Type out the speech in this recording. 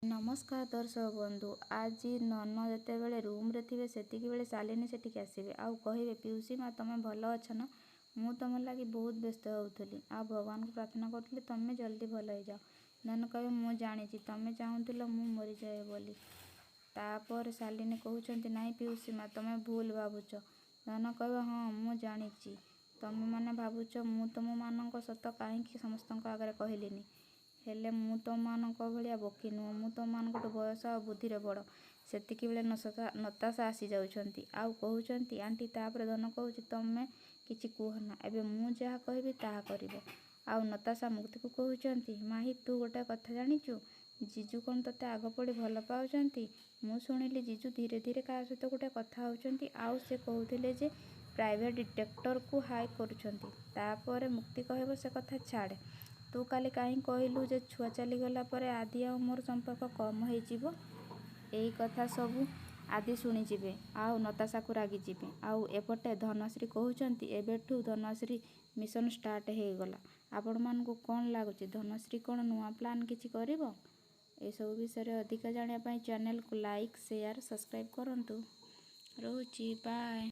नमस्कार दर्शक बंधु आज नन जिते रूम्रे थे से शालिनी से आसवे आउ कहे पिउसी माँ तुम भल अच्छ ना मु तुम लगे बहुत व्यस्त होली आ भगवान को प्रार्थना करी तुम जल्दी भल हो जाओ। नन कहे मु जानी तुम चाहूल मु मरी जाए बोली। तापर शालिनी कहते नाई पिउसी माँ तुम भूल भावुच। नन कह हाँ मु जानी तुम मैंने भावुच मु तुम मान सत कहीं समस्त आगे कहलिनी हेले मु तुम मान भाया बोकी नुह मु तुम मान बयस आ बुद्धि बड़ से नताशा आसी जाऊँच आउ कहते आंटी तापर धन कहूँ तुम किसी कहना एवं मु जहाँ कहबी ताहा कर। आउ नताशा मुक्ति को कहते माही तू गोटे कथा जाचु जीजु कौन तोते आग पड़ी भल पाँच मु शुणिली जीजु धीरे धीरे क्या सहित गोटे कथा होती आउ से कहते जे प्राइवेट डिटेक्टर को हाई कर। मुक्ति कहब से कथा छाड़ तू काली कहीं कहलु जे छुआ चलीगला आदि आ मोर संपर्क कम हो कथा सबू आदि शुणिजे आउ नताशा को रागिजे आउ एपटे धनश्री कहते एबेठू धनश्री मिशन स्टार्ट हो गला। आपण मानकु कौन लगुच धनश्री कौन नुआ प्लान किछि करिवो ए सब विषय अधिक जानिया पई चैनल को लाइक शेयर सब्सक्राइब करंतु। रोची बाय।